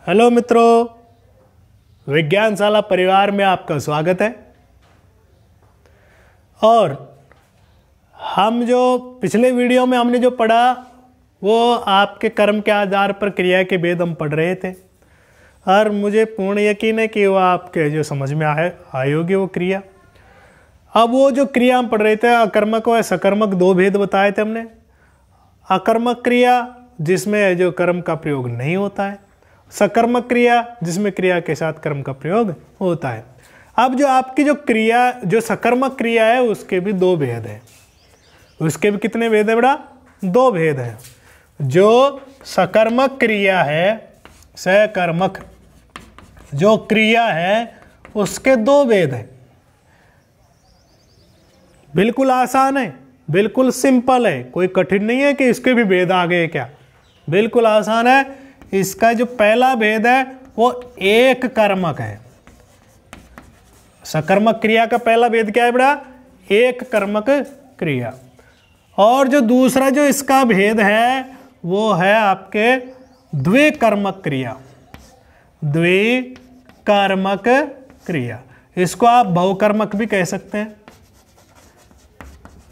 Hello मित्रों, विज्ञानशाला परिवार में आपका स्वागत है। और हम जो पिछले वीडियो में हमने जो पढ़ा वो आपके कर्म के आधार पर क्रिया के भेद हम पढ़ रहे थे, और मुझे पूर्ण यकीन है कि वो आपके जो समझ में आई होगी वो क्रिया। अब वो जो क्रिया हम पढ़ रहे थे, अकर्मक व सकर्मक दो भेद बताए थे हमने। अकर्मक क्रिया जिसमें जो कर्म का प्रयोग नहीं होता है, सकर्मक क्रिया जिसमें क्रिया के साथ कर्म का प्रयोग होता है। अब जो आपकी जो क्रिया जो सकर्मक क्रिया है उसके भी दो भेद हैं। उसके भी कितने भेद है बेटा? दो भेद हैं। जो सकर्मक क्रिया है, सकर्मक जो क्रिया है उसके दो भेद हैं। बिल्कुल आसान है, बिल्कुल सिंपल है, कोई कठिन नहीं है कि इसके भी भेद आ गए क्या। बिल्कुल आसान है। इसका जो पहला भेद है वो एक कर्मक है। सकर्मक क्रिया का पहला भेद क्या है बेटा? एक कर्मक क्रिया। और जो दूसरा जो इसका भेद है वो है आपके द्विकर्मक क्रिया। द्विकर्मक क्रिया, इसको आप बहुकर्मक भी कह सकते हैं।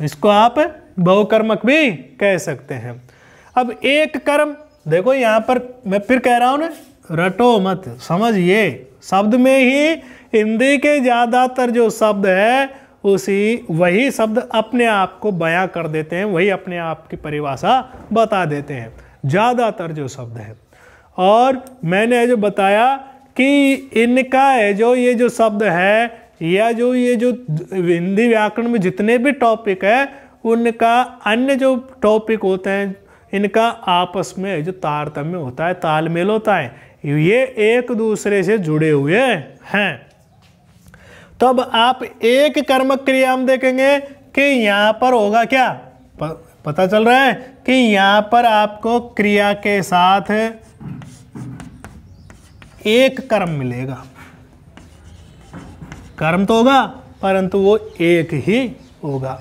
इसको आप बहुकर्मक भी कह सकते हैं। अब एक कर्म, देखो यहां पर मैं फिर कह रहा हूं ना, रटो मत, समझिए। शब्द में ही हिंदी के ज्यादातर जो शब्द है वही शब्द अपने आप को बयां कर देते हैं, वही अपने आप की परिभाषा बता देते हैं, ज्यादातर जो शब्द है। और मैंने जो बताया कि इनका है जो ये जो शब्द है या जो ये जो हिंदी व्याकरण में जितने भी टॉपिक है उनका अन्य जो टॉपिक होते हैं इनका आपस में जो तारतम्य होता है, तालमेल होता है, ये एक दूसरे से जुड़े हुए हैं। तो अब आप एक कर्मक क्रिया हम देखेंगे कि यहां पर होगा क्या, पता चल रहा है कि यहां पर आपको क्रिया के साथ एक कर्म मिलेगा। कर्म तो होगा परंतु वो एक ही होगा।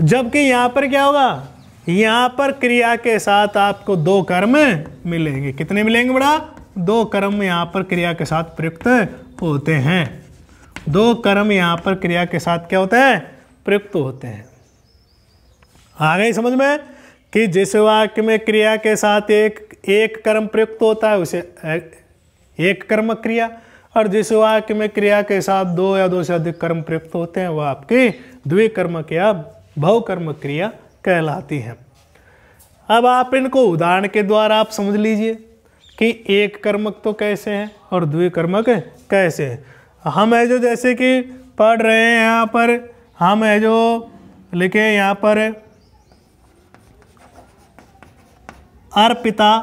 जबकि यहां पर क्या होगा, यहां पर क्रिया के साथ आपको दो कर्म मिलेंगे। कितने मिलेंगे बड़ा? दो कर्म यहां पर क्रिया के साथ प्रयुक्त होते हैं। दो कर्म यहां पर क्रिया के साथ क्या होते हैं? प्रयुक्त होते हैं। आ गई समझ में कि जिस वाक्य में क्रिया के साथ एक कर्म प्रयुक्त होता है उसे एक कर्मक क्रिया, और जिस वाक्य में क्रिया के साथ दो या दो से अधिक कर्म प्रयुक्त होते हैं वह आपकी द्विकर्मक या बहुकर्मक क्रिया कहलाती है। अब आप इनको उदाहरण के द्वारा आप समझ लीजिए कि एक कर्मक तो कैसे है और द्विकर्मक कैसे है। हम है जो जैसे कि पढ़ रहे हैं यहाँ पर, हम है जो लिखे यहाँ पर अर्पिता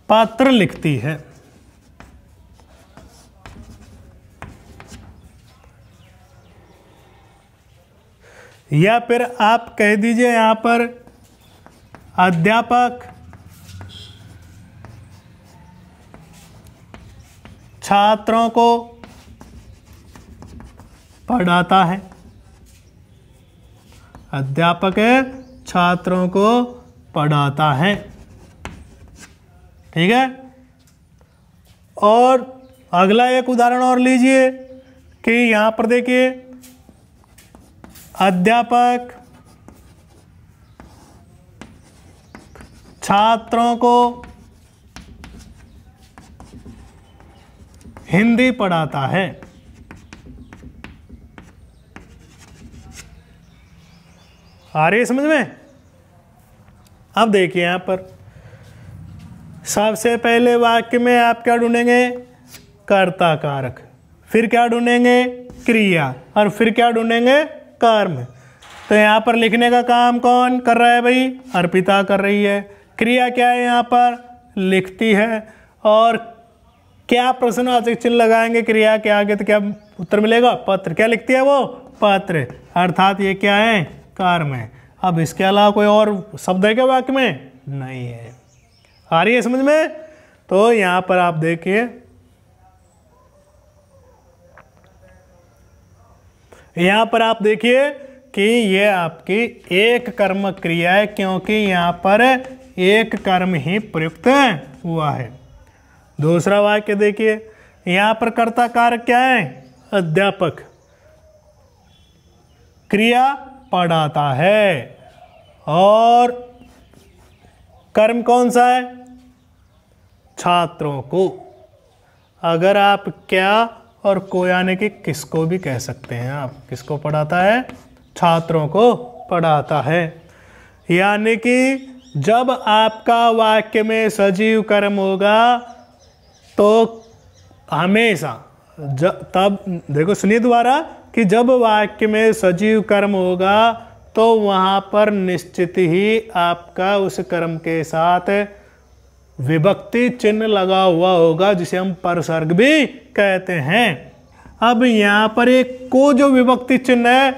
पत्र लिखती है, या फिर आप कह दीजिए यहां पर अध्यापक छात्रों को पढ़ाता है। अध्यापक छात्रों को पढ़ाता है, ठीक है। और अगला एक उदाहरण और लीजिए कि यहां पर देखिए अध्यापक छात्रों को हिंदी पढ़ाता है। आ रही है समझ में? अब देखिए यहां पर सबसे पहले वाक्य में आप क्या ढूंढेंगे? कर्ता कारक, फिर क्या ढूंढेंगे? क्रिया, और फिर क्या ढूंढेंगे? कर्म। तो यहां पर लिखने का काम कौन कर रहा है भाई? अर्पिता कर रही है। क्रिया क्या है यहां पर? लिखती है। और क्या प्रश्नवाचक चिन्ह लगाएंगे क्रिया के आगे तो क्या उत्तर मिलेगा? पत्र। क्या लिखती है वो? पत्र। अर्थात ये क्या है? कर्म है। अब इसके अलावा कोई और शब्द है क्या वाक्य में? नहीं है। आ रही है समझ में? तो यहां पर आप देखिए, यहां पर आप देखिए कि ये आपकी एक कर्मक क्रिया है, क्योंकि यहां पर एक कर्म ही प्रयुक्त हुआ है। दूसरा वाक्य देखिए, यहां पर कर्ता कारक क्या है? अध्यापक। क्रिया पढ़ाता है और कर्म कौन सा है? छात्रों को। अगर आप क्या और को यानी कि किसको भी कह सकते हैं। आप किसको पढ़ाता है? छात्रों को पढ़ाता है। यानी कि जब आपका वाक्य में सजीव कर्म होगा तो हमेशा तब देखो सुनिए दोबारा कि जब वाक्य में सजीव कर्म होगा तो वहां पर निश्चित ही आपका उस कर्म के साथ विभक्ति चिन्ह लगा हुआ होगा, जिसे हम परसर्ग भी कहते हैं। अब यहां पर एक को जो विभक्ति चिन्ह है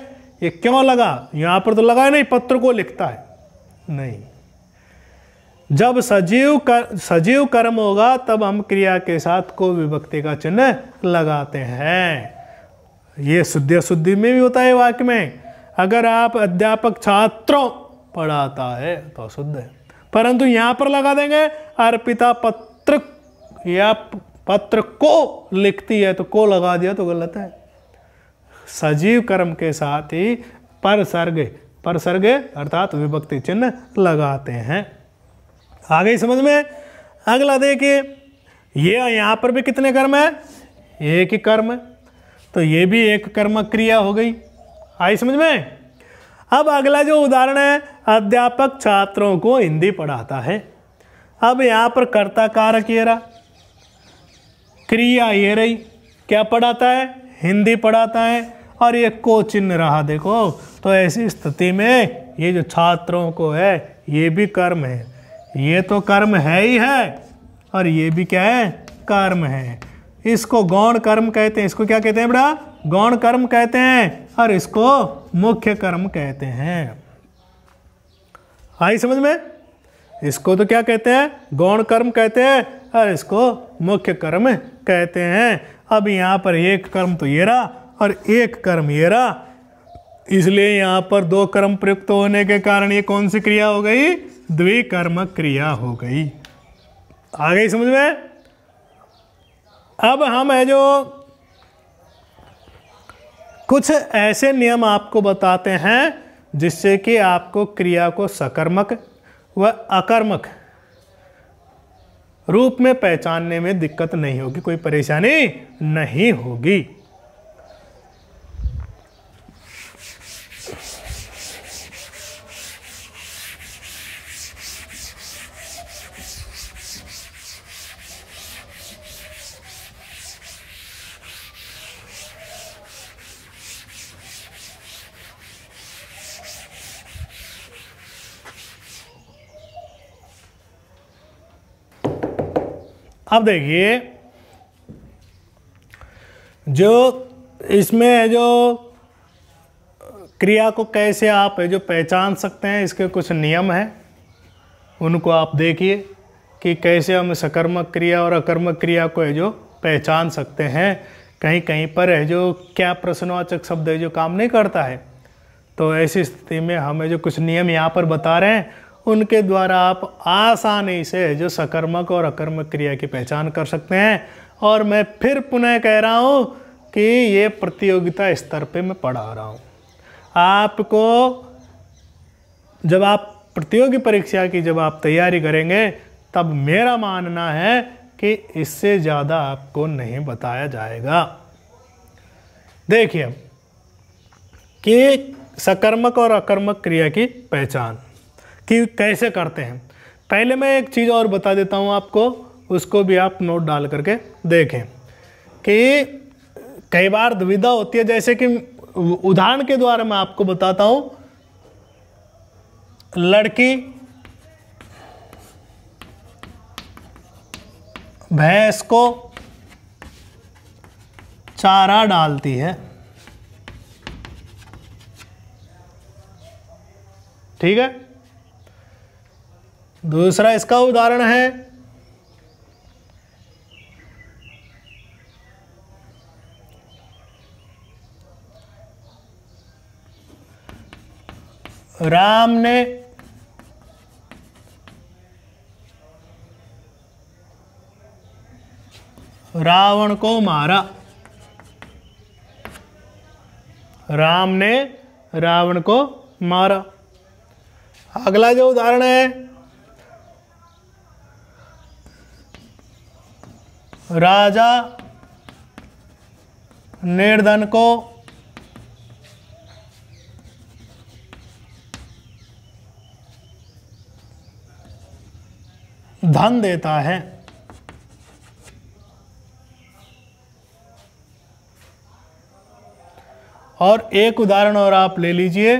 ये क्यों लगा? यहां पर तो लगा नहीं, पत्र को लिखता है नहीं। जब सजीव कर्म होगा तब हम क्रिया के साथ को विभक्ति का चिन्ह लगाते हैं। ये शुद्ध अशुद्धि में भी होता है वाक्य में। अगर आप अध्यापक छात्रों पढ़ाता है तो शुद्ध है, परंतु यहां पर लगा देंगे अर्पिता पत्र या पत्र को लिखती है तो को लगा दिया तो गलत है। सजीव कर्म के साथ ही परसर्ग अर्थात विभक्ति चिन्ह लगाते हैं। आगे समझ में? अगला देखिए, ये यहां पर भी कितने कर्म है? एक ही कर्म है, तो ये भी एक कर्म क्रिया हो गई। आई समझ में? अब अगला जो उदाहरण है, अध्यापक छात्रों को हिंदी पढ़ाता है। अब यहां पर कर्ता कारक ये रहा, क्रिया ये रही, क्या पढ़ाता है? हिंदी पढ़ाता है, और ये को चिन्ह रहा। देखो तो ऐसी स्थिति में ये जो छात्रों को है ये भी कर्म है। ये तो कर्म है ही है और ये भी क्या है? कर्म है। इसको गौण कर्म कहते हैं। इसको क्या कहते हैं बेटा? गौण कर्म कहते हैं, और इसको मुख्य कर्म कहते हैं। आई समझ में? इसको तो क्या कहते हैं? गौण कर्म कहते हैं, और इसको मुख्य कर्म कहते हैं। अब यहां पर एक कर्म तो ये रहा और एक कर्म ये रहा, इसलिए यहां पर दो कर्म प्रयुक्त होने के कारण ये कौन सी क्रिया हो गई? द्विकर्म क्रिया हो गई। आ गई समझ में? अब हम है जो कुछ ऐसे नियम आपको बताते हैं जिससे कि आपको क्रिया को सकर्मक व अकर्मक रूप में पहचानने में दिक्कत नहीं होगी, कोई परेशानी नहीं होगी। अब देखिए, जो इसमें है जो क्रिया को कैसे आप है जो पहचान सकते हैं, इसके कुछ नियम हैं, उनको आप देखिए कि कैसे हम सकर्मक क्रिया और अकर्मक क्रिया को है जो पहचान सकते हैं। कहीं कहीं पर है जो क्या प्रश्नवाचक शब्द है जो काम नहीं करता है, तो ऐसी स्थिति में हमें जो कुछ नियम यहाँ पर बता रहे हैं उनके द्वारा आप आसानी से जो सकर्मक और अकर्मक क्रिया की पहचान कर सकते हैं। और मैं फिर पुनः कह रहा हूँ कि ये प्रतियोगिता स्तर पे मैं पढ़ा रहा हूँ आपको। जब आप प्रतियोगी परीक्षा की जब आप तैयारी करेंगे तब मेरा मानना है कि इससे ज़्यादा आपको नहीं बताया जाएगा। देखिए कि सकर्मक और अकर्मक क्रिया की पहचान कि कैसे करते हैं। पहले मैं एक चीज़ और बता देता हूँ आपको, उसको भी आप नोट डाल करके देखें कि कई बार दुविधा होती है। जैसे कि उदाहरण के द्वारा मैं आपको बताता हूँ, लड़की भैंस को चारा डालती है, ठीक है। दूसरा इसका उदाहरण है राम ने रावण को मारा। राम ने रावण को मारा। अगला जो उदाहरण है, राजा निर्धन को धन देता है। और एक उदाहरण और आप ले लीजिए,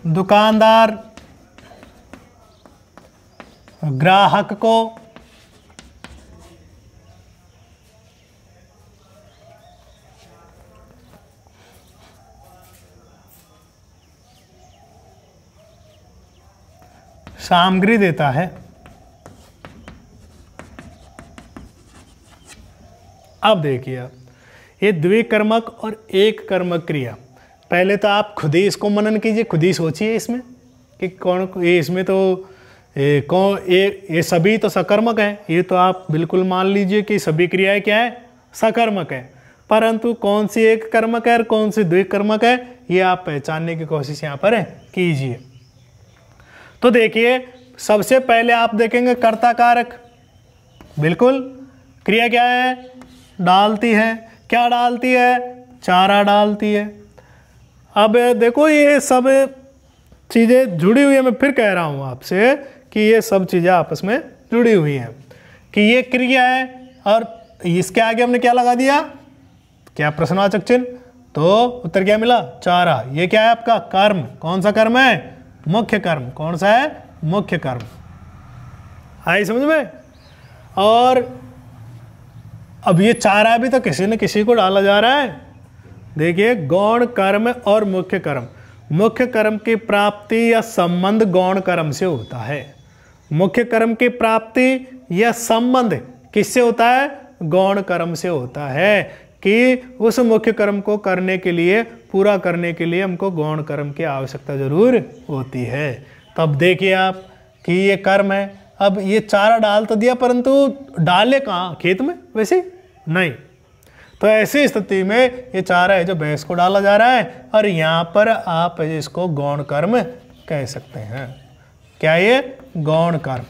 दुकानदार ग्राहक को सामग्री देता है। अब देखिए, ये द्विकर्मक और एक कर्मक क्रिया। पहले तो आप खुद ही इसको मनन कीजिए, खुद ही सोचिए इसमें कि कौन ये, इसमें तो कौन ये सभी तो सकर्मक हैं। ये तो आप बिल्कुल मान लीजिए कि सभी क्रियाएं क्या है, सकर्मक है। परंतु कौन सी एक कर्मक है और कौन सी द्विकर्मक है, ये आप पहचानने की कोशिश यहाँ पर कीजिए। तो देखिए, सबसे पहले आप देखेंगे कर्ता कारक। बिल्कुल, क्रिया क्या है, डालती है। क्या डालती है, चारा डालती है। अब देखो, ये सब चीज़ें जुड़ी हुई है। मैं फिर कह रहा हूँ आपसे कि ये सब चीज़ें आपस में जुड़ी हुई हैं, कि ये क्रिया है और इसके आगे हमने क्या लगा दिया, क्या, प्रश्नवाचक चिन्ह। तो उत्तर क्या मिला, चारा। ये क्या है आपका कर्म। कौन सा कर्म है, मुख्य कर्म। कौन सा है, मुख्य कर्म। आई समझ में। और अब ये चारा भी तो किसी न किसी को डाला जा रहा है। देखिए, गौण कर्म और मुख्य कर्म। मुख्य कर्म की प्राप्ति या संबंध गौण कर्म से होता है। मुख्य कर्म की प्राप्ति या संबंध किससे होता है, गौण कर्म से होता है। कि उस मुख्य कर्म को करने के लिए, पूरा करने के लिए हमको गौण कर्म की आवश्यकता जरूर होती है। तब देखिए आप कि ये कर्म है। अब ये चारा डाल तो दिया, परंतु डाले कहाँ, खेत में, वैसे नहीं। तो ऐसी स्थिति में ये चारा है जो भैंस को डाला जा रहा है, और यहाँ पर आप इसको गौण कर्म कह सकते हैं। क्या ये, गौण कर्म।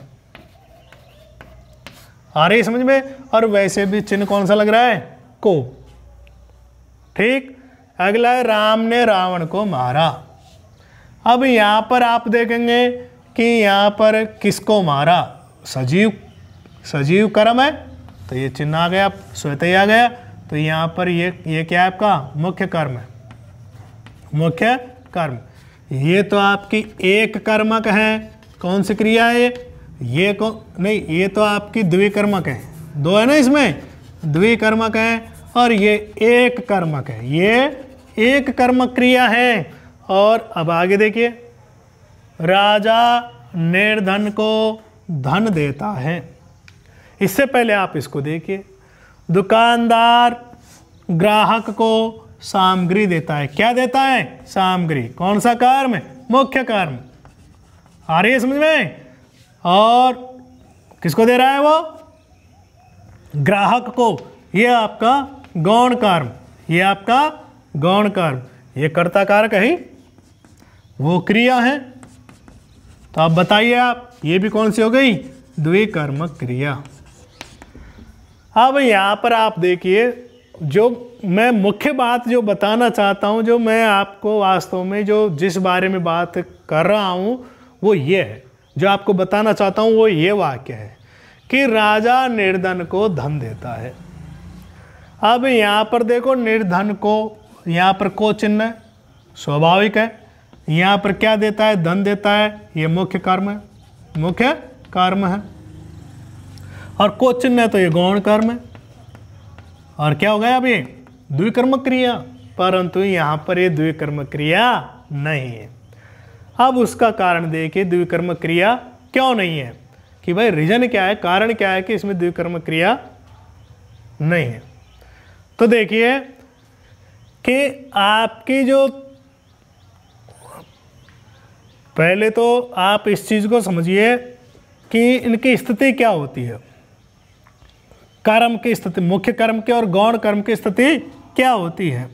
आ रही समझ में। और वैसे भी चिन्ह कौन सा लग रहा है, को। ठीक। अगला है, राम ने रावण को मारा। अब यहाँ पर आप देखेंगे कि यहाँ पर किसको मारा, सजीव। सजीव कर्म है, तो ये चिन्ह आ गया, स्वतः ही आ गया। तो यहाँ पर ये क्या है आपका, मुख्य कर्म है। मुख्य कर्म। ये तो आपकी एक कर्मक है। कौन सी क्रिया है ये को नहीं, ये तो आपकी द्विकर्मक है। दो है ना इसमें, द्विकर्मक है। और ये एक कर्मक है। ये एक कर्मक क्रिया है। और अब आगे देखिए, राजा निर्धन को धन देता है। इससे पहले आप इसको देखिए, दुकानदार ग्राहक को सामग्री देता है। क्या देता है, सामग्री। कौन सा कर्म, मुख्य कर्म। आ रही है समझ में। और किसको दे रहा है वो, ग्राहक को। ये आपका गौण कर्म। ये आपका गौण कर्म। ये कर्ता कारक है, वो क्रिया है। तो आप बताइए, आप ये भी कौन सी हो गई, द्विकर्मक क्रिया। अब यहाँ पर आप देखिए, जो मैं मुख्य बात जो बताना चाहता हूँ, जो मैं आपको वास्तव में जो जिस बारे में बात कर रहा हूँ वो ये है, जो आपको बताना चाहता हूँ वो ये वाक्य है कि राजा निर्धन को धन देता है। अब यहाँ पर देखो, निर्धन को, यहाँ पर को चिन्ह है, स्वाभाविक है। यहाँ पर क्या देता है, धन देता है। ये मुख्य कर्म है, मुख्य कर्म है। और को चिन्ह है तो ये गौण कर्म है। और क्या हो गया, अब ये द्विकर्मक क्रिया। परंतु यहाँ पर ये द्विकर्मक क्रिया नहीं है। अब उसका कारण देखिए, द्विकर्मक क्रिया क्यों नहीं है, कि भाई रीजन क्या है, कारण क्या है कि इसमें द्विकर्मक क्रिया नहीं है। तो देखिए कि आपकी जो पहले तो आप इस चीज़ को समझिए कि इनकी स्थिति क्या होती है, कर्म की स्थिति, मुख्य कर्म की और गौण कर्म की स्थिति क्या होती है।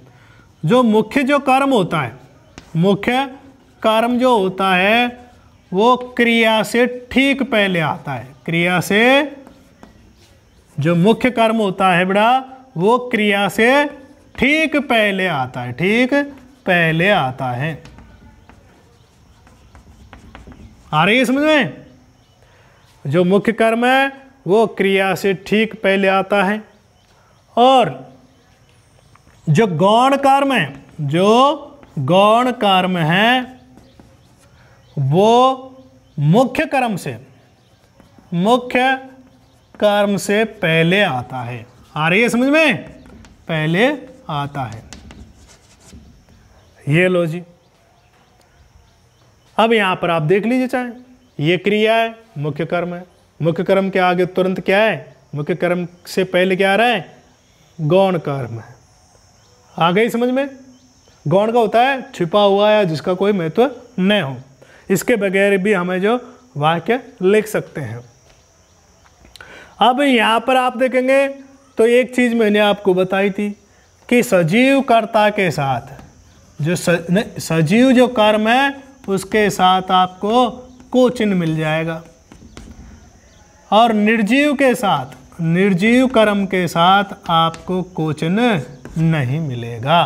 जो मुख्य जो कर्म होता है, मुख्य कर्म जो होता है वो क्रिया से ठीक पहले आता है। क्रिया से जो मुख्य कर्म होता है बेटा वो क्रिया से ठीक पहले आता है, ठीक पहले आता है। आ रही है समझ में? जो मुख्य कर्म है वो क्रिया से ठीक पहले आता है, और जो गौण कर्म है, जो गौण कर्म है वो मुख्य कर्म से, मुख्य कर्म से पहले आता है। आ रही है समझ में? पहले आता है। ये लो जी, अब यहां पर आप देख लीजिए, चाहे ये क्रिया है, मुख्य कर्म है, मुख्य कर्म के आगे तुरंत क्या है, मुख्य कर्म से पहले क्या आ रहा है, गौण कर्म है। आ गई समझ में? गौण का होता है छिपा हुआ या जिसका कोई महत्व न हो, इसके बगैर भी हमें जो वाक्य लिख सकते हैं। अब यहाँ पर आप देखेंगे तो एक चीज़ मैंने आपको बताई थी कि सजीव कर्ता के साथ जो सजीव जो कर्म है उसके साथ आपको को चिन्ह मिल जाएगा, और निर्जीव के साथ, निर्जीव कर्म के साथ आपको को चिन्ह नहीं मिलेगा।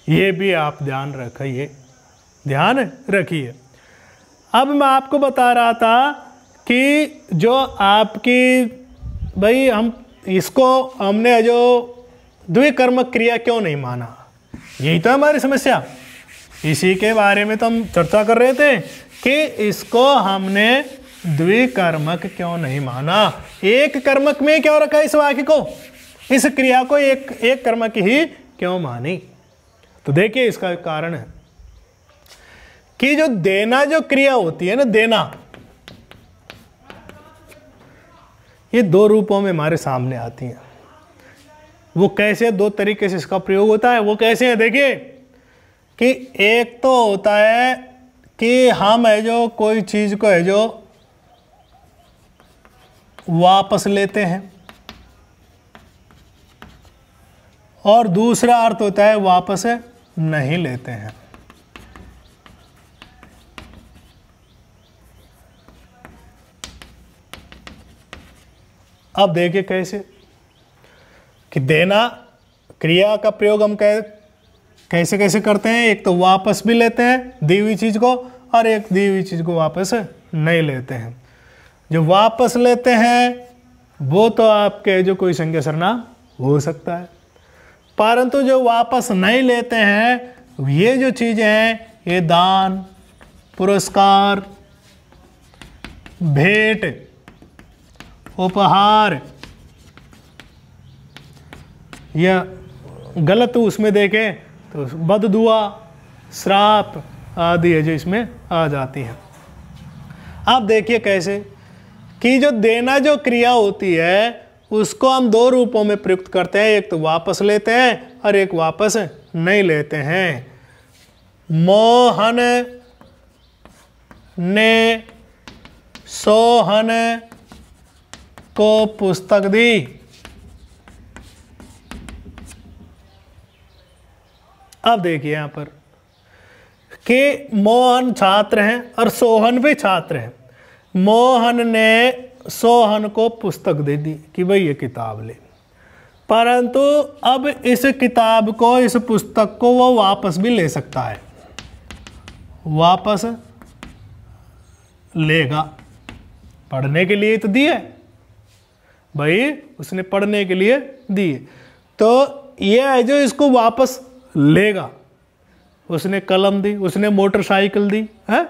ये भी आप ध्यान रखिए, ध्यान रखिए। अब मैं आपको बता रहा था कि जो आपकी, भाई हम इसको हमने जो द्विकर्मक क्रिया क्यों नहीं माना, यही तो हमारी समस्या। इसी के बारे में तो हम चर्चा कर रहे थे कि इसको हमने द्विकर्मक क्यों नहीं माना, एक कर्मक में क्यों रखा इस वाक्य को, इस क्रिया को एक कर्मक ही क्यों मानी। तो देखिए इसका कारण है कि जो देना जो क्रिया होती है ना, देना, ये दो रूपों में हमारे सामने आती हैं। वो कैसे, दो तरीके से इसका प्रयोग होता है। वो कैसे है देखिए, कि एक तो होता है कि हम है जो कोई चीज को है जो वापस लेते हैं, और दूसरा अर्थ होता है वापस नहीं लेते हैं। अब देखिए कैसे कि देना क्रिया का प्रयोग हम कैसे कैसे करते हैं। एक तो वापस भी लेते हैं दी हुई चीज को, और एक दी हुई चीज को वापस नहीं लेते हैं। जो वापस लेते हैं वो तो आपके जो कोई संज्ञा सर्वनाम हो सकता है, परंतु जो वापस नहीं लेते हैं ये जो चीजें हैं, ये दान, पुरस्कार, भेंट, उपहार, या गलत उसमें देखें तो बददुआ, श्राप आदि है जो इसमें आ जाती हैं। अब देखिए कैसे कि जो देना जो क्रिया होती है उसको हम दो रूपों में प्रयुक्त करते हैं, एक तो वापस लेते हैं और एक वापस नहीं लेते हैं। मोहन ने सोहन को पुस्तक दी। अब देखिए यहां पर कि मोहन छात्र हैं और सोहन भी छात्र हैं। मोहन ने सोहन को पुस्तक दे दी कि भाई ये किताब ले, परंतु अब इस किताब को, इस पुस्तक को वो वापस भी ले सकता है, वापस लेगा। पढ़ने के लिए तो दिए भाई, उसने पढ़ने के लिए दिए, तो ये है जो इसको वापस लेगा। उसने कलम दी, उसने मोटरसाइकिल दी है,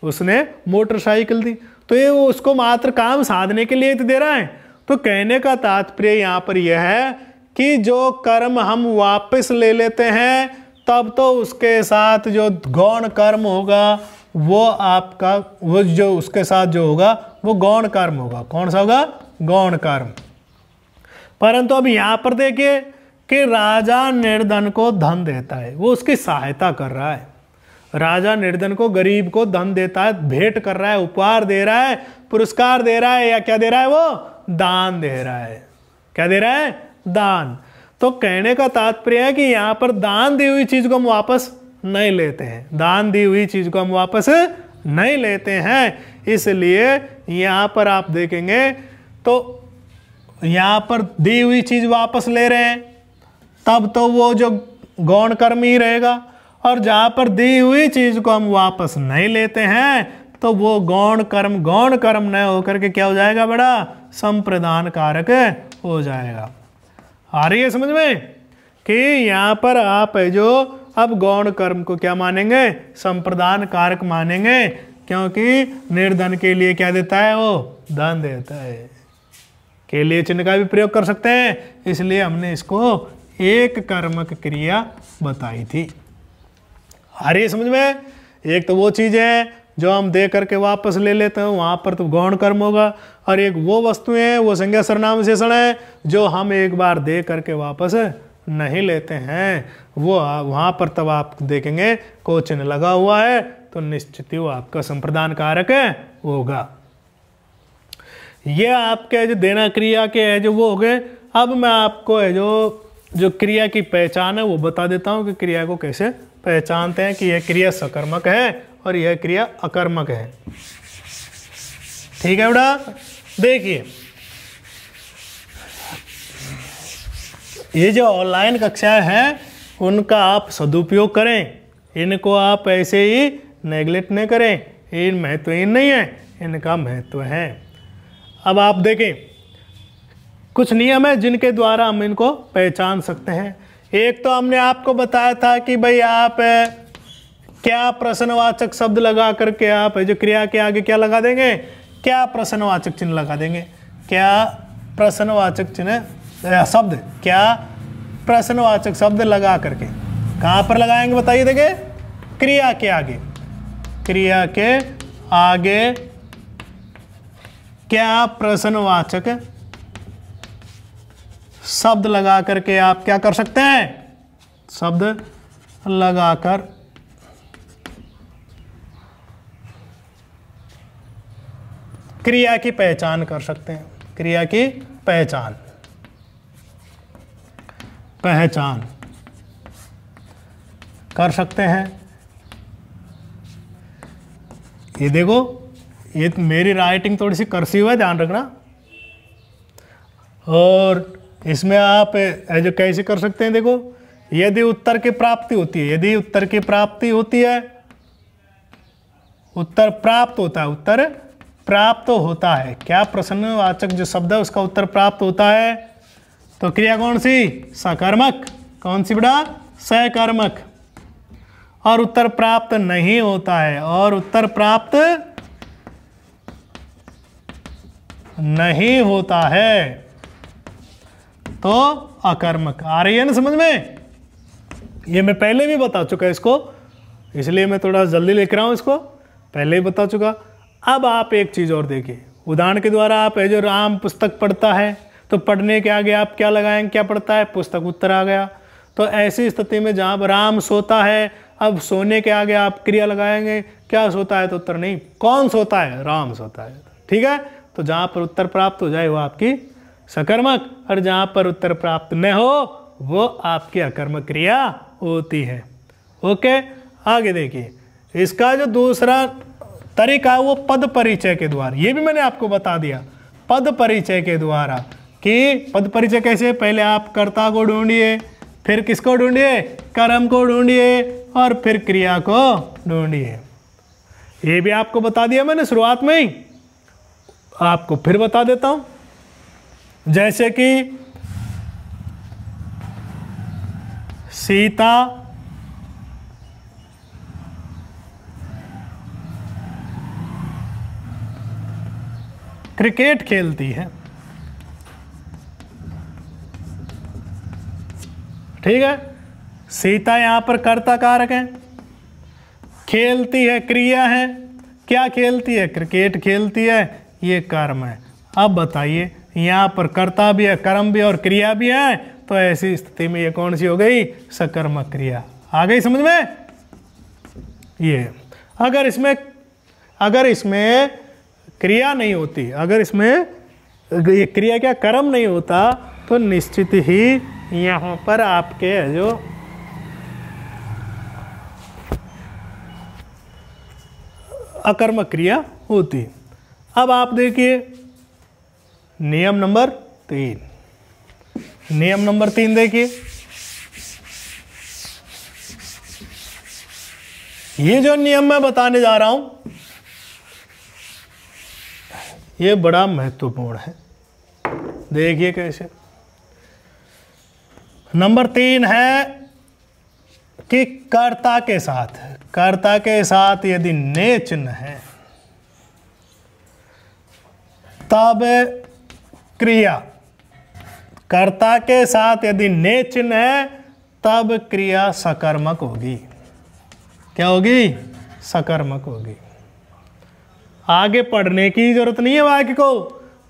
उसने मोटरसाइकिल दी, तो ये वो उसको मात्र काम साधने के लिए तो दे रहा है। तो कहने का तात्पर्य यहाँ पर यह है कि जो कर्म हम वापस ले लेते हैं तब तो उसके साथ जो गौण कर्म होगा वो आपका, वो जो उसके साथ जो होगा वो गौण कर्म होगा। कौन सा होगा? गौण कर्म। परंतु अब यहाँ पर देखिए कि राजा निर्धन को धन देता है, वो उसकी सहायता कर रहा है। राजा निर्धन को, गरीब को धन देता है, भेंट कर रहा है, उपहार दे रहा है, पुरस्कार दे रहा है, या क्या दे रहा है? वो दान दे रहा है। क्या दे रहा है? दान। तो कहने का तात्पर्य है कि यहां पर दान दी हुई चीज को हम वापस नहीं लेते हैं, दान दी हुई चीज को हम वापस नहीं लेते हैं। इसलिए यहां पर आप देखेंगे तो यहां पर दी हुई चीज वापस ले रहे हैं, तब तो वो जो गौण कर्म ही रहेगा। और जहां पर दी हुई चीज को हम वापस नहीं लेते हैं तो वो गौण कर्म न होकर के क्या हो जाएगा बड़ा? संप्रदान कारक हो जाएगा। आ रही है समझ में कि यहां पर आप है जो अब गौण कर्म को क्या मानेंगे? संप्रदान कारक मानेंगे, क्योंकि निर्धन के लिए क्या देता है? वो धन देता है। के लिए चिन्ह का भी प्रयोग कर सकते हैं, इसलिए हमने इसको एक कर्मक क्रिया बताई थी। आ रही है समझ में? एक तो वो चीज है जो हम दे करके वापस ले लेते हैं, वहां पर तो गौण कर्म होगा। और एक वो वस्तुएं हैं, वो संज्ञा सर्वनाम विशेषण है, जो हम एक बार दे करके वापस नहीं लेते हैं, वो वहां पर तब आप देखेंगे को चिन्ह लगा हुआ है तो निश्चित ही वो आपका संप्रदान कारक होगा। ये आपके जो देना क्रिया के है जो वो हो गए। अब मैं आपको है जो क्रिया की पहचान है वो बता देता हूँ कि क्रिया को कैसे पहचानते हैं कि यह क्रिया सकर्मक है और यह क्रिया अकर्मक है। ठीक है बेटा, देखिए ये जो ऑनलाइन कक्षाएं हैं उनका आप सदुपयोग करें, इनको आप ऐसे ही नेगलेक्ट नहीं करें। ये महत्वहीन नहीं है, इनका महत्व है। अब आप देखें कुछ नियम है जिनके द्वारा हम इनको पहचान सकते हैं। एक तो हमने आपको बताया था कि भाई आप क्या प्रश्नवाचक शब्द लगा करके आप जो क्रिया के आगे क्या लगा देंगे? क्या प्रश्नवाचक चिन्ह लगा देंगे? क्या प्रश्नवाचक चिन्ह शब्द, क्या प्रश्नवाचक शब्द लगा करके कहाँ पर लगाएंगे बताइए? देखिए क्रिया के आगे, क्रिया के आगे क्या प्रश्नवाचक शब्द लगा करके आप क्या कर सकते हैं? शब्द लगाकर क्रिया की पहचान कर सकते हैं। क्रिया की पहचान कर सकते हैं। ये देखो, ये मेरी राइटिंग थोड़ी सी कर्सिव है, ध्यान रखना। और इसमें आप जो कैसे कर सकते हैं? देखो, यदि उत्तर की प्राप्ति होती है, यदि उत्तर की प्राप्ति होती है, उत्तर प्राप्त होता है, उत्तर प्राप्त होता है, क्या प्रश्नवाचक जो शब्द है उसका उत्तर प्राप्त होता है, तो क्रिया कौन सी? सकर्मक। कौन सी बेटा? सकर्मक। और उत्तर प्राप्त नहीं होता है, और उत्तर प्राप्त नहीं होता है तो अकर्मक। आ रही है ना समझ में? ये मैं पहले भी बता चुका इसको, इसलिए मैं थोड़ा जल्दी लिख रहा हूं इसको, पहले ही बता चुका। अब आप एक चीज और देखिए, उदाहरण के द्वारा आप जो राम पुस्तक पढ़ता है तो पढ़ने के आगे आप क्या लगाएंगे? क्या पढ़ता है? पुस्तक उत्तर आ गया। तो ऐसी स्थिति में जहाँ राम सोता है, अब सोने के आगे आप क्रिया लगाएंगे, क्या सोता है? तो उत्तर नहीं। कौन सोता है? राम सोता है। ठीक है, तो जहाँ पर उत्तर प्राप्त हो जाए वो आपकी सकर्मक, और जहाँ पर उत्तर प्राप्त न हो वो आपकी अकर्मक क्रिया होती है। ओके, आगे देखिए, इसका जो दूसरा तरीका है वो पद परिचय के द्वारा। ये भी मैंने आपको बता दिया, पद परिचय के द्वारा। कि पद परिचय कैसे? पहले आप कर्ता को ढूंढिए, फिर किसको ढूंढिए? कर्म को ढूंढिए, और फिर क्रिया को ढूंढिए। ये भी आपको बता दिया मैंने शुरुआत में ही, आपको फिर बता देता हूं। जैसे कि सीता क्रिकेट खेलती है। ठीक है, सीता यहां पर कर्ता कारक है, खेलती है क्रिया है। क्या खेलती है? क्रिकेट खेलती है, ये कर्म है। अब बताइए, यहां पर कर्ता भी है, कर्म भी और क्रिया भी है, तो ऐसी स्थिति में ये कौन सी हो गई? सकर्मक क्रिया। आ गई समझ में? ये अगर इसमें क्रिया नहीं होती, अगर इसमें ये क्रिया क्या कर्म नहीं होता, तो निश्चित ही यहाँ पर आपके जो अकर्मक क्रिया होती। अब आप देखिए नियम नंबर 3, नियम नंबर 3 देखिए, ये जो नियम मैं बताने जा रहा हूं ये बड़ा महत्वपूर्ण है। देखिए कैसे। नंबर 3 है कि कर्ता के साथ यदि ने चिन्ह है तब क्रिया, कर्ता के साथ यदि ने चिन्ह है तब क्रिया सकर्मक होगी। क्या होगी? सकर्मक होगी। आगे पढ़ने की जरूरत नहीं है वाक्य को।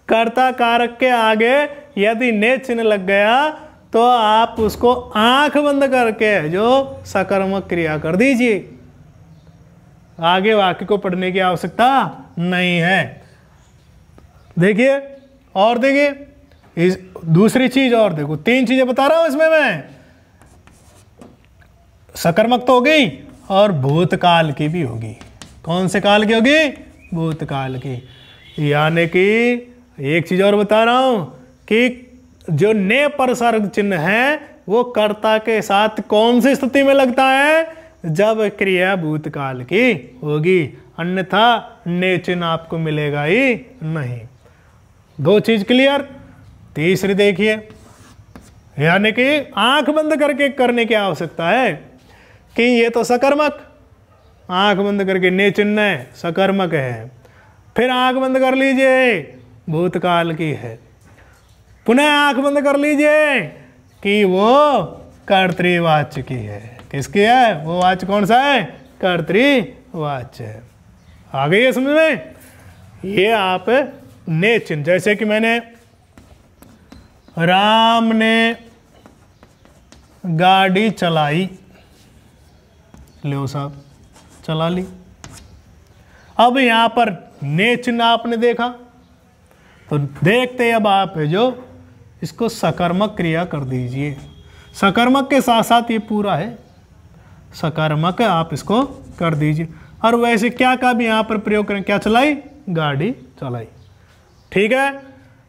कर्ता कारक के आगे यदि ने चिन्ह लग गया तो आप उसको आंख बंद करके जो सकर्मक क्रिया कर दीजिए। आगे वाक्य को पढ़ने की आवश्यकता नहीं है। देखिए और देखिए इस दूसरी चीज और देखो, 3 चीजें बता रहा हूं इसमें मैं। सकर्मक तो हो गई और भूतकाल की भी होगी। कौन से काल की होगी? भूतकाल की। यानी कि एक चीज और बता रहा हूं कि जो ने परसर्ग चिन्ह है वो कर्ता के साथ कौन सी स्थिति में लगता है? जब क्रिया भूतकाल की होगी, अन्यथा ने चिन्ह आपको मिलेगा ही नहीं। 2 चीज क्लियर। तीसरी देखिए, यानी कि आंख बंद करके करने की आवश्यकता है कि ये तो सकर्मक, आंख बंद करके ने चिन्ह है, सकर्मक है। फिर आंख बंद कर लीजिए, भूतकाल की है। पुनः आंख बंद कर लीजिए कि वो कर्तृवाच्य की है। किसकी है? वो वाच्य कौन सा है? कर्तृवाच्य है। आ गई है समझ में? ये आप ने चिन्ह, जैसे कि मैंने राम ने गाड़ी चलाई, लो साहब चला ली। अब यहां पर ने चिन्ह आपने देखा तो देखते अब आप जो इसको सकर्मक क्रिया कर दीजिए। सकर्मक के साथ साथ ये पूरा है, सकर्मक आप इसको कर दीजिए। और वैसे क्या का भी यहां पर प्रयोग करें, क्या चलाई? गाड़ी चलाई। ठीक है।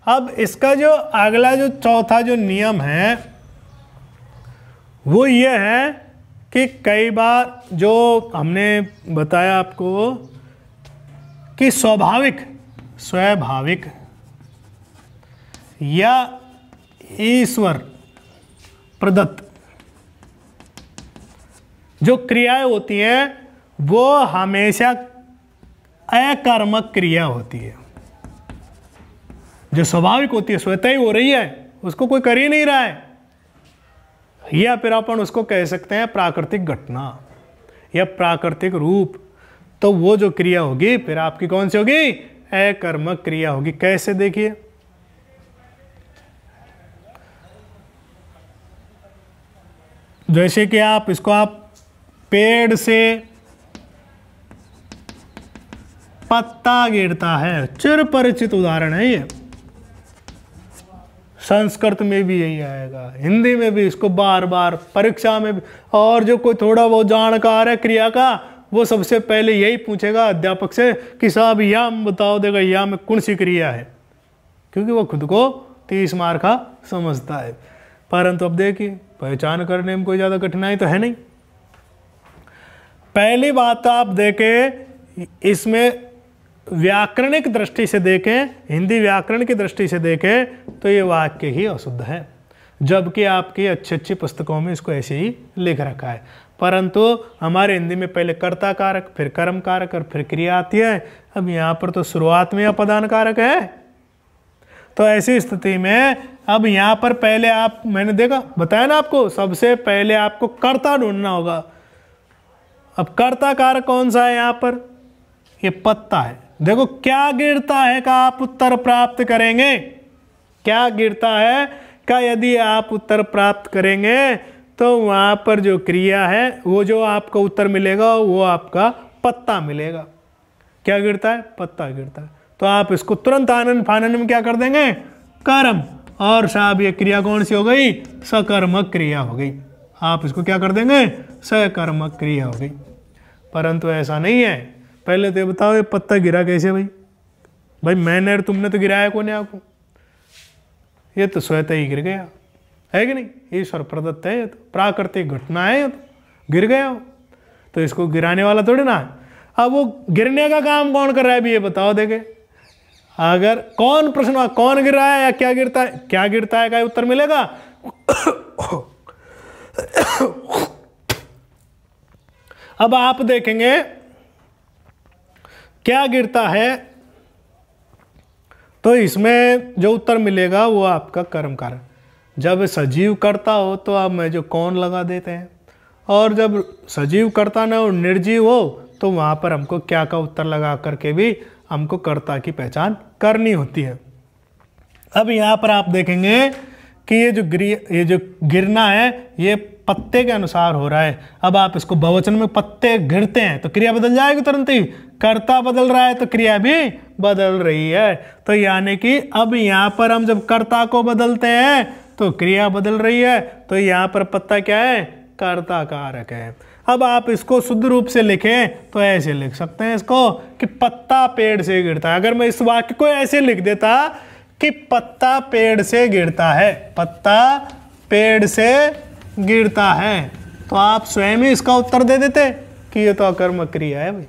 अब इसका जो अगला जो चौथा जो नियम है वो ये है कि कई बार जो हमने बताया आपको कि स्वाभाविक या ईश्वर प्रदत्त जो क्रियाएं होती हैं वो हमेशा अकर्मक क्रिया होती है। जो स्वाभाविक होती है, स्वतः ही हो रही है, उसको कोई कर ही नहीं रहा है, या फिर अपन उसको कह सकते हैं प्राकृतिक घटना या प्राकृतिक रूप। तो वो जो क्रिया होगी फिर आपकी कौन सी होगी? अकर्मक क्रिया होगी। कैसे? देखिए जैसे कि आप पेड़ से पत्ता गिरता है, चिर परिचित उदाहरण है ये। संस्कृत में भी यही आएगा, हिंदी में भी इसको बार बार, परीक्षा में भी। और जो कोई थोड़ा बहुत जानकार है क्रिया का वो सबसे पहले यही पूछेगा अध्यापक से कि साहब या बताओ देगा या में कौन सी क्रिया है, क्योंकि वो खुद को 30 मार्क का समझता है। परंतु अब देखिए पहचान करने में कोई ज़्यादा कठिनाई तो है नहीं। पहली बात आप देखें, इसमें व्याकरणिक दृष्टि से देखें, हिंदी व्याकरण की दृष्टि से देखें तो ये वाक्य ही अशुद्ध है, जबकि आपकी अच्छी अच्छी पुस्तकों में इसको ऐसे ही लिख रखा है। परंतु हमारे हिंदी में पहले कर्ता कारक, फिर कर्म कारक और फिर क्रिया आती है। अब यहाँ पर तो शुरुआत में अपदान कारक है, तो ऐसी स्थिति में अब यहाँ पर पहले आप, मैंने देखा बताया ना आपको, सबसे पहले आपको कर्ता ढूंढना होगा। अब कर्ता कारक कौन सा है? यहाँ पर ये पत्ता है। देखो क्या गिरता है का आप उत्तर प्राप्त करेंगे, क्या गिरता है का यदि आप उत्तर प्राप्त करेंगे तो वहाँ पर जो क्रिया है वो जो आपका उत्तर मिलेगा वो आपका पत्ता मिलेगा। क्या गिरता है? पत्ता गिरता है। तो आप इसको तुरंत आनन फानन में क्या कर देंगे? कर्म। और साहब ये क्रिया कौन सी हो गई? सकर्मक क्रिया हो गई। आप इसको क्या कर देंगे? सकर्मक क्रिया हो गई। परंतु ऐसा नहीं है। पहले तो बताओ ये पत्ता गिरा कैसे भाई? भाई मैंने और तुमने तो गिराया कौन है आपको? ये तो स्वतः ही गिर गया है कि नहीं? ईश्वर प्रदत्त है, ये तो प्राकृतिक घटना है, ये तो गिर गया हो। तो इसको गिराने वाला थोड़ी ना है। अब वो गिरने का काम कौन कर रहा है भी ये बताओ देखे। अगर कौन प्रश्न कौन गिर रहा है या क्या गिरता है? क्या गिरता है का उत्तर मिलेगा। अब आप देखेंगे क्या गिरता है, तो इसमें जो उत्तर मिलेगा वो आपका कर्म कारक। जब सजीव करता हो तो आप में जो कौन लगा देते हैं, और जब सजीव करता ना हो निर्जीव हो तो वहाँ पर हमको क्या का उत्तर लगा करके भी हमको कर्ता की पहचान करनी होती है। अब यहाँ पर आप देखेंगे कि ये जो गिरना है ये पत्ते के अनुसार हो रहा है। अब आप इसको बहुवचन में पत्ते गिरते हैं तो क्रिया बदल जाएगी तुरंत ही। कर्ता बदल रहा है तो क्रिया भी बदल रही है। तो यानी कि अब यहाँ पर हम जब कर्ता को बदलते हैं तो क्रिया बदल रही है। तो यहाँ पर पत्ता क्या है? कर्ता कारक है। अब आप इसको शुद्ध रूप से लिखें तो ऐसे लिख सकते हैं इसको कि पत्ता पेड़ से गिरता है। अगर मैं इस वाक्य को ऐसे लिख देता कि पत्ता पेड़ से गिरता है, पत्ता पेड़ से गिरता है, तो आप स्वयं ही इसका उत्तर दे देते कि ये तो अकर्मक क्रिया है भाई,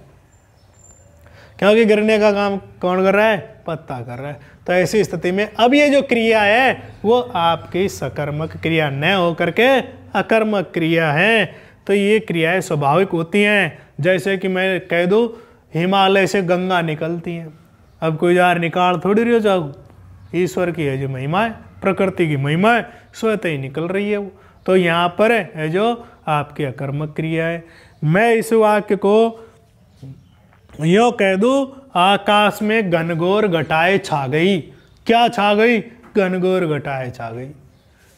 क्योंकि गिरने का काम कौन कर रहा है? पत्ता कर रहा है। तो ऐसी स्थिति में अब ये जो क्रिया है वो आपकी सकर्मक क्रिया न होकर के अकर्मक क्रिया है। तो ये क्रियाएं स्वाभाविक होती हैं। जैसे कि मैं कह दूँ हिमालय से गंगा निकलती हैं, अब कोई यार निकाल थोड़ी रही हो जाओ, ईश्वर की है जो महिमा है, प्रकृति की महिमा है, स्वतः ही निकल रही है वो। तो यहाँ पर है जो आपकी अकर्मक क्रिया है। मैं इस वाक्य को यो कह दूँ आकाश में घनघोर घटाएं छा गई। क्या छा गई? घनघोर घटाएं छा गई।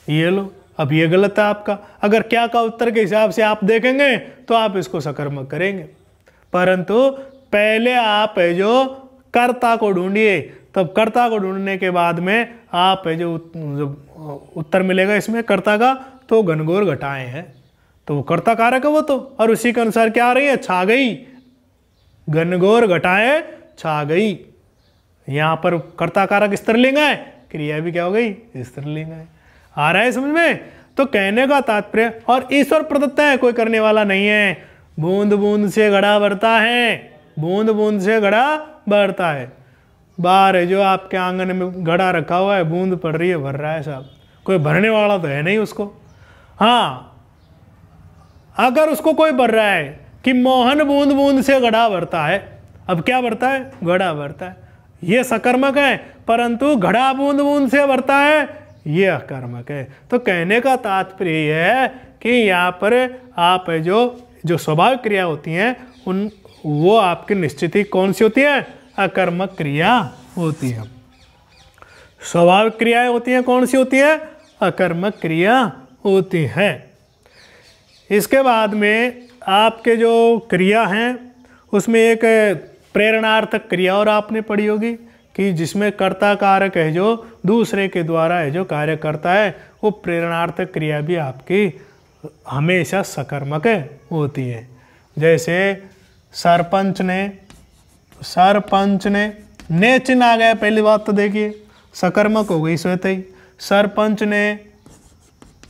ये लो, अब ये गलत है आपका। अगर क्या का उत्तर के हिसाब से आप देखेंगे तो आप इसको सकर्मक करेंगे, परंतु पहले आप है जो कर्ता को ढूंढिए। तब कर्ता को ढूंढने के बाद में आप है जो उत्तर मिलेगा इसमें कर्ता का, तो घनघोर घटाएं हैं, तो वो कर्ता कारक है वो तो। और उसी के अनुसार क्या आ रही है? छा गई, घनघोर घटाएं छा गई। यहाँ पर कर्ता कारक स्त्रीलिंग है, क्रिया भी क्या हो गई? स्त्रीलिंग है। आ रहा है समझ में? तो कहने का तात्पर्य, और ईश्वर प्रदत्त है, कोई करने वाला नहीं है। बूंद बूंद से घड़ा भरता है, बूंद बूंद से घड़ा भरता है। बाहर है जो आपके आंगन में घड़ा रखा हुआ है, बूंद पड़ रही है, भर रहा है साहब, कोई भरने वाला तो है नहीं उसको। हाँ, अगर उसको कोई भर रहा है कि मोहन बूंद बूंद से घड़ा भरता है, अब क्या भरता है? घड़ा भरता है। ये सकर्मक है, परंतु घड़ा बूंद बूंद से भरता है, ये अकर्मक है। तो कहने का तात्पर्य यह है कि यहाँ पर आप जो स्वाभाविक क्रिया होती हैं उन वो आपकी निश्चित ही कौन सी होती है? अकर्मक क्रिया होती है। स्वाभाविक क्रियाएं होती हैं कौन सी होती है? अकर्मक क्रिया होती है। इसके बाद में आपके जो क्रिया हैं उसमें एक प्रेरणार्थक क्रिया और आपने पढ़ी होगी कि जिसमें कर्ता कारक है जो दूसरे के द्वारा है जो कार्य करता है, वो प्रेरणार्थक क्रिया भी आपकी हमेशा सकर्मक होती है। जैसे सरपंच ने चिन्ह आ गया, पहली बात तो देखिए सकर्मक हो गई स्वतः ही। सरपंच ने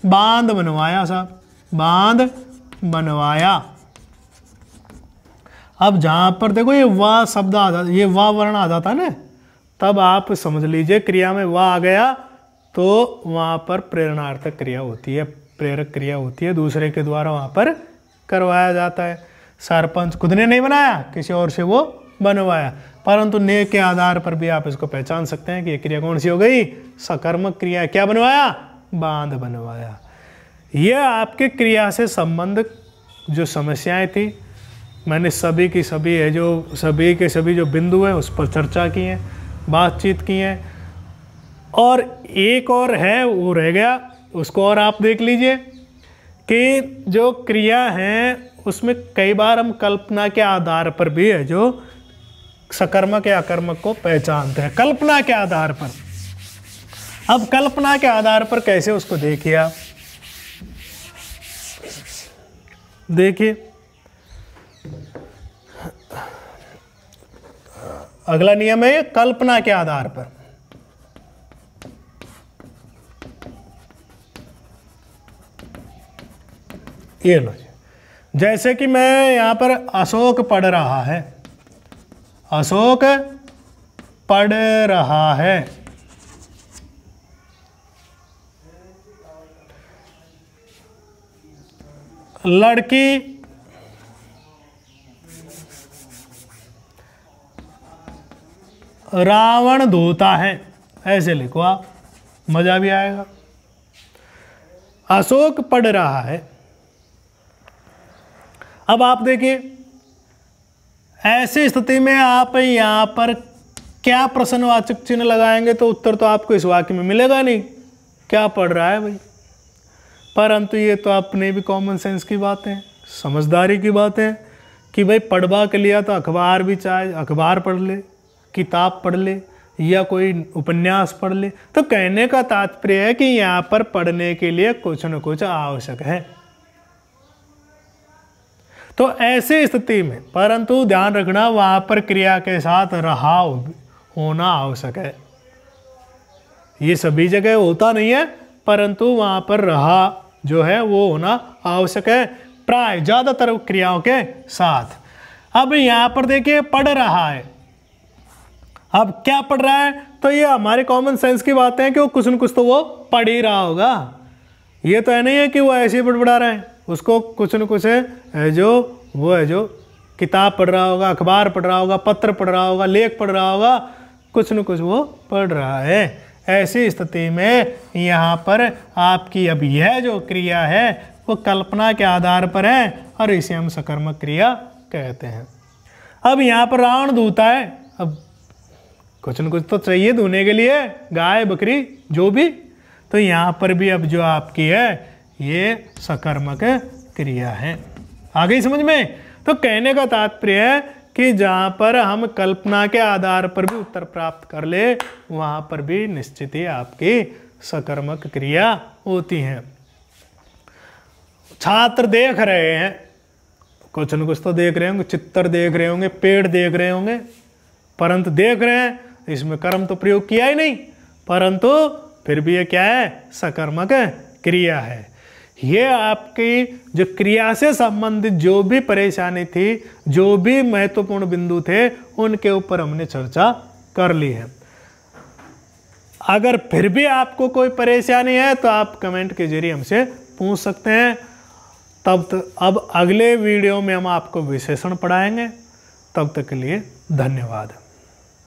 बांध बनवाया साहब, बांध बनवाया। अब जहां पर देखो ये वाह शब्द आ जाता, ये वाह वर्ण आ जाता है ना, तब आप समझ लीजिए क्रिया में वाह आ गया तो वहां पर प्रेरणार्थक क्रिया होती है, प्रेरक क्रिया होती है, दूसरे के द्वारा वहां पर करवाया जाता है। सरपंच खुद ने नहीं बनाया, किसी और से वो बनवाया, परंतु ने के आधार पर भी आप इसको पहचान सकते हैं कि ये क्रिया कौन सी हो गई? सकर्मक क्रिया। क्या बनवाया? बांध बनवाया। यह आपके क्रिया से संबंध जो समस्याएं थी, मैंने सभी के सभी जो बिंदु हैं उस पर चर्चा की है, बातचीत की है। और एक और है वो रह गया, उसको और आप देख लीजिए कि जो क्रिया है उसमें कई बार हम कल्पना के आधार पर भी है जो सकर्मक या अकर्मक को पहचानते हैं, कल्पना के आधार पर। अब कल्पना के आधार पर कैसे उसको देखिए आप, देखिए अगला नियम है कल्पना के आधार पर। ये लो, जैसे कि मैं यहां पर अशोक पढ़ रहा है, अशोक पढ़ रहा है, लड़की रावण धोता है, ऐसे लिखो आप, मजा भी आएगा। अशोक पढ़ रहा है। अब आप देखिए ऐसी स्थिति में आप यहां पर क्या प्रश्नवाचक चिन्ह लगाएंगे तो उत्तर तो आपको इस वाक्य में मिलेगा नहीं, क्या पढ़ रहा है भाई। परंतु ये तो अपने भी कॉमन सेंस की बात है, समझदारी की बात है कि भाई पढ़वा के लिया तो अखबार भी चाहे अखबार पढ़ ले, किताब पढ़ ले या कोई उपन्यास पढ़ ले। तो कहने का तात्पर्य है कि यहाँ पर पढ़ने के लिए कुछ न कुछ आवश्यक है। तो ऐसी स्थिति में, परंतु ध्यान रखना वहां पर क्रिया के साथ रहा होना आवश्यक है। ये सभी जगह होता नहीं है, परंतु वहां पर रहा जो है वो होना आवश्यक है, प्राय ज्यादातर क्रियाओं के साथ। अब यहां पर देखिए पढ़ रहा है, अब क्या पढ़ रहा है तो ये हमारे कॉमन सेंस की बात है कि वो कुछ न कुछ तो वो पढ़ ही रहा होगा। ये तो है नहीं है कि वो ऐसे ही बड़बड़ा रहे हैं, उसको कुछ न कुछ है जो वो है जो किताब पढ़ रहा होगा, अखबार पढ़ रहा होगा, पत्र पढ़ रहा होगा, लेख पढ़ रहा होगा, कुछ न कुछ वो पढ़ रहा है। ऐसी स्थिति में यहाँ पर आपकी अब यह जो क्रिया है वो कल्पना के आधार पर है और इसे हम सकर्मक क्रिया कहते हैं। अब यहाँ पर रावण धोता है, अब कुछ न कुछ तो चाहिए धोने के लिए, गाय बकरी जो भी, तो यहाँ पर भी अब जो आपकी है ये सकर्मक क्रिया है। आ गई समझ में। तो कहने का तात्पर्य है कि जहाँ पर हम कल्पना के आधार पर भी उत्तर प्राप्त कर ले वहाँ पर भी निश्चित ही आपकी सकर्मक क्रिया होती है। छात्र देख रहे हैं, कुछ न कुछ तो देख रहे होंगे, चित्र देख रहे होंगे, पेड़ देख रहे होंगे, परंतु देख रहे हैं, इसमें कर्म तो प्रयोग किया ही नहीं, परंतु फिर भी ये क्या है, सकर्मक क्रिया है। ये आपकी जो क्रिया से संबंधित जो भी परेशानी थी, जो भी महत्वपूर्ण बिंदु थे, उनके ऊपर हमने चर्चा कर ली है। अगर फिर भी आपको कोई परेशानी है तो आप कमेंट के जरिए हमसे पूछ सकते हैं। अब अगले वीडियो में हम आपको विशेषण पढ़ाएंगे। तब तक के लिए धन्यवाद।